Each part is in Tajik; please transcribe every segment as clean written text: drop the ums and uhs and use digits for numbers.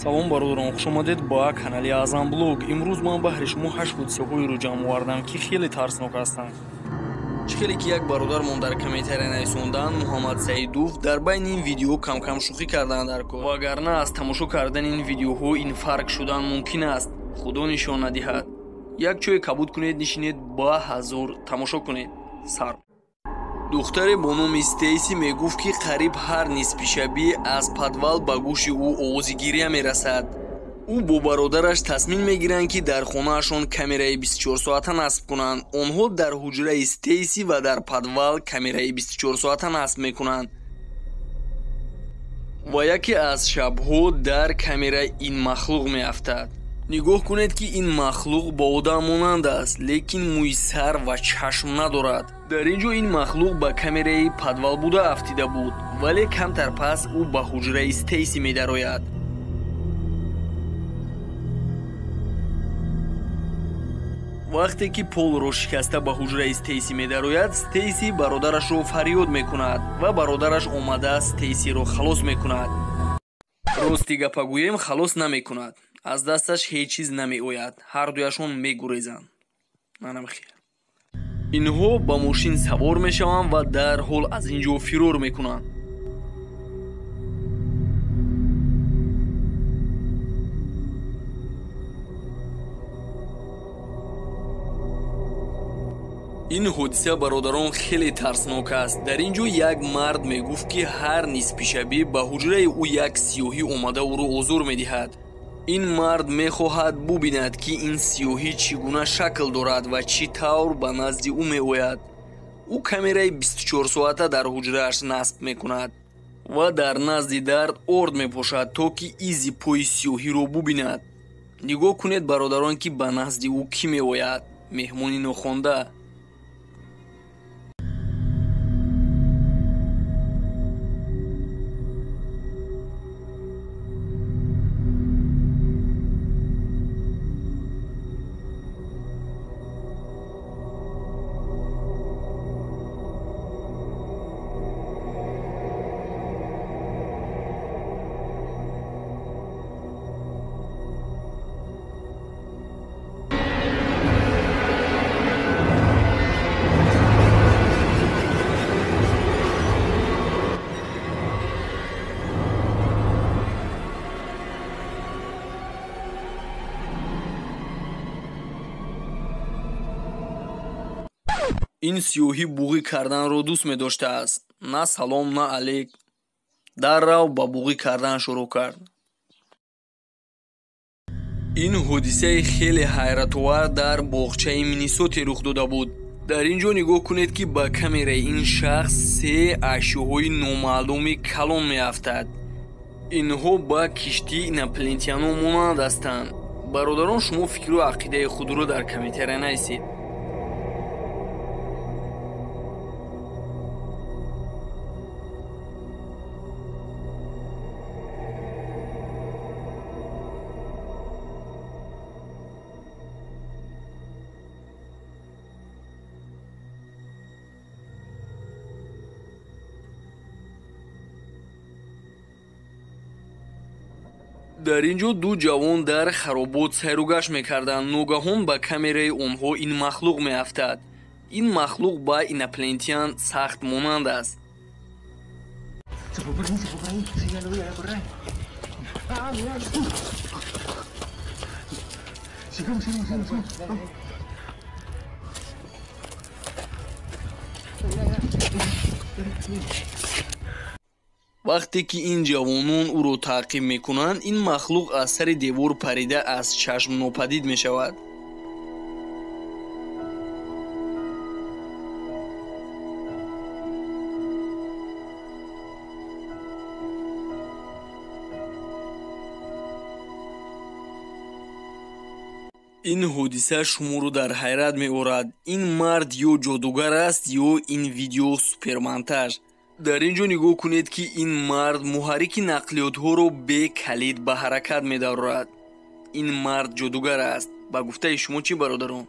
Салом бародарон, хуш омадед ба канали Азам блог. Имрӯз ман баҳри шумо 8 ҳодисаҳоеро ҷамъ овардам, ки хеле тарснок ҳастанд. Чӣ хеле ки як бародармон дар комментария нависонданд, Муҳаммад Саидов дар байни ин видео кам-кам шӯхӣ карданд дар кор. Вагарна аз тамошо кардани ин видеоҳо инфаркт шудан мумкин аст. Худо нишон надиҳад. Як чое кабуд кунед, нишинед ба ҳазор тамошо кунед. Сар. духтаре бо номи Стейси мегуфт ки қариб ҳар нисфишабӣ аз подвал ба гӯши ӯ овози гирья мерасад. ӯ бо бародараш тасмим мегиранд ки дар хонаашон камераи 24-соата насб кунанд. онҳо дар ҳуҷраи Стейси ва дар подвал камераи 24-соата насб мекунанд. ва яке аз шабҳо дар камера ин махлуқ меафтад. нигоҳ кунед ки ин махлуқ ба одам монанд аст, лекин мӯи сар ва чашм надорад. дар ин ҷо ин махлуқ ба камераи подвал буда афтида буд, вале камтар пас ӯ ба ҳуҷраи Стейси медарояд. вақте ки полро шикаста ба ҳуҷраи Стейси медарояд, Стейси бародарашро фарёд мекунад ва бародараш омада Стейсиро халос мекунад. рости гапа гӯем, халос намекунад. аз дасташ ҳеҷ чиз намеояд. ҳардуяшон мегурезанд. манам хел. инҳо ба мошин савор мешаванд ва дарҳол аз ин ҷо фирор мекунанд. ин ҳодиса бародарон хеле тарснок аст. дар ин ҷо як мард мегуфт ки ҳар нисфишабӣ ба ҳуҷраи ӯ як сиёҳӣ омада ӯро озор медиҳад. ин мард мехоҳад бубинад ки ин сиёҳӣ чӣ гуна шакл дорад ва чӣ тавр ба назди ӯ меояд. ӯ камераи 24-соата дар ҳуҷрааш насб мекунад ва дар назди дард орд мепошад, то ки изи пои сиёҳиро бубинад. нигоҳ кунед бародарон ки ба назди ӯ кӣ меояд. меҳмони нохонда. ин сиёҳӣ буғӣ карданро дӯст медоштааст. на салом, на алек. даррав ба буғӣ кардан шурӯъ кард. ин ҳодисаи хеле ҳайратовар дар боғчаи Миннесоте рух дода буд. дар ин ҷо нигоҳ кунед ки ба камераи ин шахс 3 ашёҳои номаълуми калон меафтад. инҳо ба киштии инопланетиянон монанд ҳастанд. бародарон, шумо фикру ақидаи худро дар комментария нависед. дар ин ҷо ду ҷавон дар харобот сайругашт мекарданд. ногаҳон ба камераи онҳо ин махлуқ меафтад. ин махлуқ ба инопланетиян сахт монанд аст. вақте ки ин ҷавонон ӯро таъқиб мекунанд, ин махлуқ аз сари девор парида аз чашм нопадид мешавад. ин ҳодиса шуморо дар ҳайрат меорад. ин мард ё ҷодугар аст, ё ин видео супермонтаж. дар ин ҷо нигоҳ кунед ки ин мард муҳаррики нақлиётҳоро бе калид ба ҳаракат медарорад. ин мард ҷодугар аст. ба гуфтаи шумо чӣ бародарон?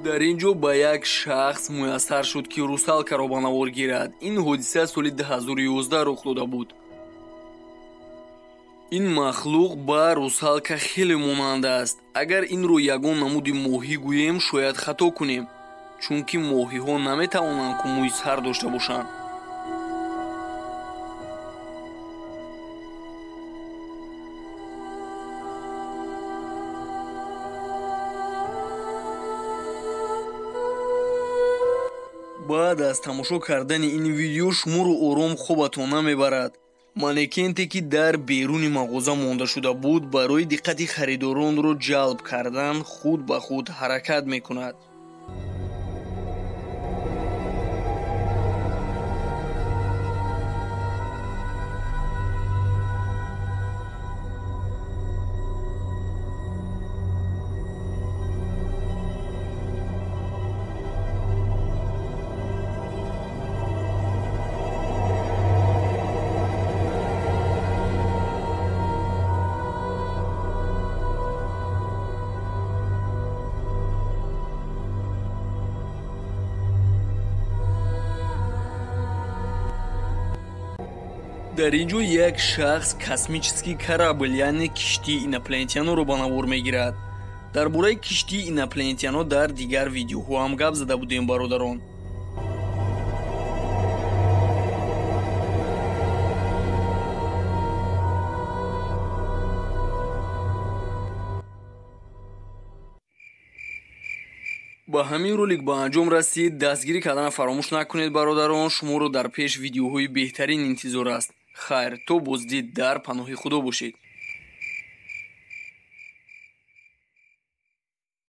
дар ин ҷо ба як шахс муяссар шуд ки русалкаро ба навор гирад. Ин ҳодиса соли 2011 рух дода буд. ин махлуқ ба русалка хеле монанд аст. агар инро ягон намуди моҳӣ гӯем шояд хато кунем, чунки моҳиҳо наметавонанд кумӯи сар дошта бошанд. баъд аз тамошо кардани ин видео шуморо ором хобатон намебарад. манекенте ки дар беруни мағоза монда шуда буд барои диққати харидоронро ҷалб кардан худ ба худ ҳаракат мекунад. дар ин ҷо як шахс космический корабль яъне киштии инопланетиянро ба навор мегирад. дар бораи киштии инопланетиянҳо дар дигар видеоҳо ҳам гап зада будем бародарон. ба ҳамин ролик ба анҷом расид. дастгирӣ кардана фаромӯш накунед бародарон. шуморо дар пеш видеоҳои беҳтарин интизор аст. хайр, то боздид дар паноҳи худо бошед.